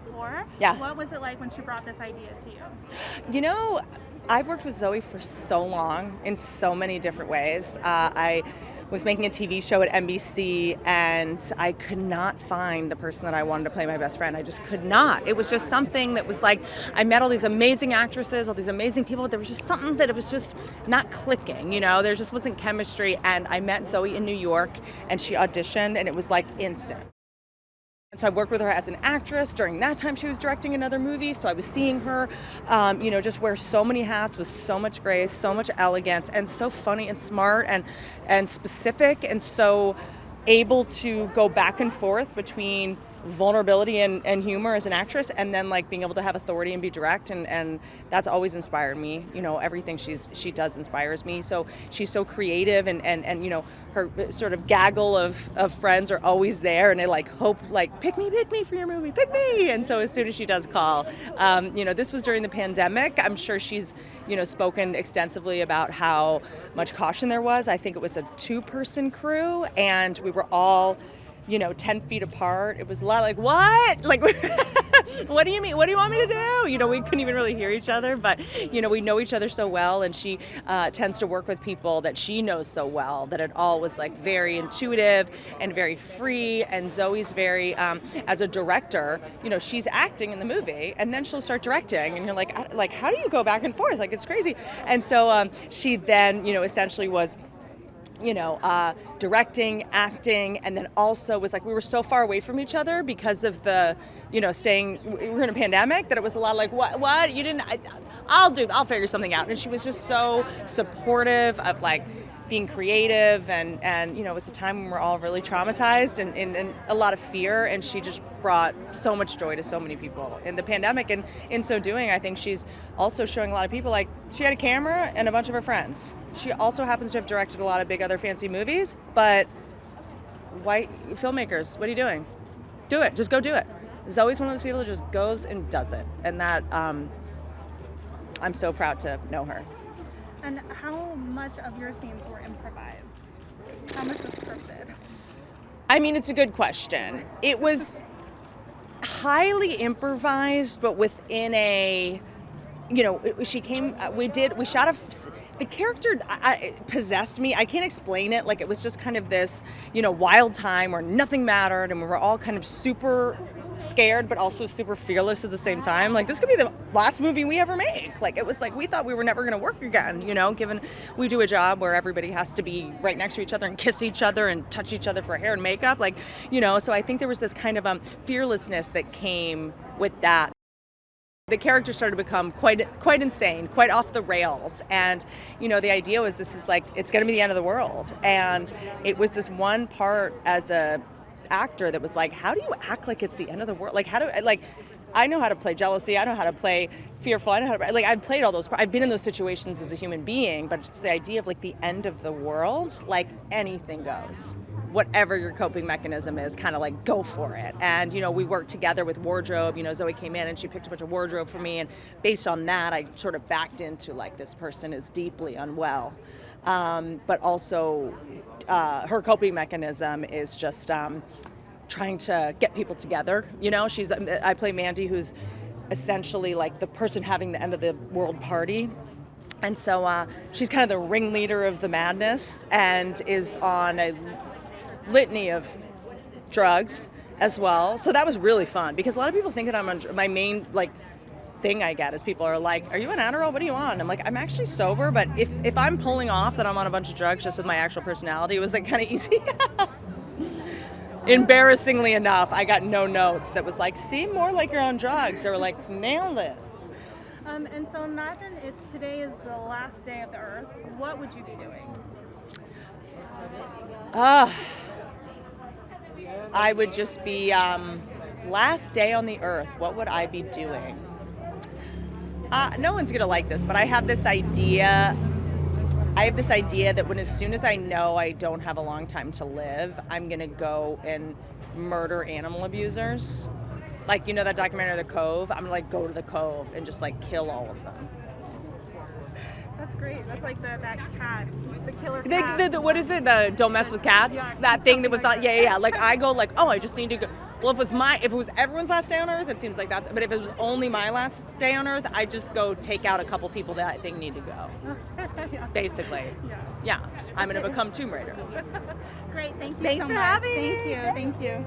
before. Yeah. What was it like when she brought this idea to you? You know, I've worked with Zoe for so long in so many different ways. I was making a TV show at NBC, and I could not find the person that I wanted to play my best friend. I just could not. It was just something that was like, I met all these amazing actresses, all these amazing people, but there was just something that it was just not clicking, you know? There just wasn't chemistry, and I met Zoe in New York, and she auditioned, and it was like instant. And so I worked with her as an actress. During that time, she was directing another movie, so I was seeing her, just wear so many hats with so much grace, so much elegance, and so funny and smart and specific, and so able to go back and forth between vulnerability and humor as an actress, and then like being able to have authority and be direct, and that's always inspired me. You know, everything she does inspires me. So she's so creative, and you know, her sort of gaggle of friends are always there, and they like hope, like, pick me for your movie, pick me. And so as soon as she does call, this was during the pandemic. I'm sure she's, spoken extensively about how much caution there was. I think it was a 2-person crew, and we were all 10 feet apart. It was a lot like, what? Like, what do you mean? What do you want me to do? We couldn't even really hear each other, but, we know each other so well, and she tends to work with people that she knows so well that it all was like very intuitive and very free. And Zoe's very, as a director, she's acting in the movie, and then she'll start directing, and you're like, how do you go back and forth? Like, it's crazy. And so she then, essentially was directing, acting, and then also was like, we were so far away from each other because of the, we were in a pandemic, that it was a lot like, what, you didn't, I'll figure something out. And she was just so supportive of like being creative, and it was a time when we were all really traumatized and in a lot of fear, and she just brought so much joy to so many people in the pandemic. And in so doing, I think she's also showing a lot of people, like, she had a camera and a bunch of her friends. She also happens to have directed a lot of big other fancy movies, but white filmmakers, what are you doing? Do it. Just go do it. Zoe's one of those people that just goes and does it. And that, I'm so proud to know her. And how much of your scenes were improvised? How much was scripted? I mean, it's a good question. It was highly improvised, but within a, she came, we shot the character possessed me. I can't explain it. Like, it was just kind of this, wild time where nothing mattered, and we were all kind of super scared, but also super fearless at the same time. Like, this could be the last movie we ever make. Like, it was like, we thought we were never going to work again, given we do a job where everybody has to be right next to each other and kiss each other and touch each other for hair and makeup. Like, so I think there was this kind of fearlessness that came with that. The character started to become quite insane, quite off the rails. And, the idea was, this is like, it's going to be the end of the world. And it was this one part as a actor that was like, how do you act like it's the end of the world? Like, I know how to play jealousy. I know how to play fearful. I know how to, like, I've played all those parts. I've been in those situations as a human being, but it's the idea of like the end of the world, like anything goes. Whatever your coping mechanism is, kind of like go for it. And, we worked together with wardrobe. Zoe came in and she picked a bunch of wardrobe for me. And based on that, I sort of backed into like, this person is deeply unwell. But also her coping mechanism is just trying to get people together. I play Mandy, who's essentially like the person having the end of the world party. And so she's kind of the ringleader of the madness, and is on a litany of drugs as well. So that was really fun, because a lot of people think that I'm on my main like thing I get is people are like, are you on Adderall? What are you on? I'm like, I'm actually sober, but if I'm pulling off that I'm on a bunch of drugs just with my actual personality, it was like kind of easy. Embarrassingly enough, I got no notes that was like, seem more like you're on drugs. They were like, nailed it. And so imagine if today is the last day of the earth, what would you be doing? I would just be, last day on the earth, what would I be doing? No one's gonna like this, but I have this idea that as soon as I know I don't have a long time to live, I'm gonna go and murder animal abusers. Like, that documentary, The Cove? I'm gonna like go to the Cove and just like kill all of them. That's great. That's like that cat, the killer cat. What is it? The Don't Mess with Cats? Yeah, that thing that was on, yeah. Like, I go like, oh, I just need to go. Well, if it was everyone's last day on Earth, it seems like that's. But if it was only my last day on Earth, I'd just go take out a couple people that I think need to go. Yeah. Basically. Yeah. Yeah. I'm gonna become Tomb Raider. Great. Thank you Thanks so for much. having Thank me. you. Thank you.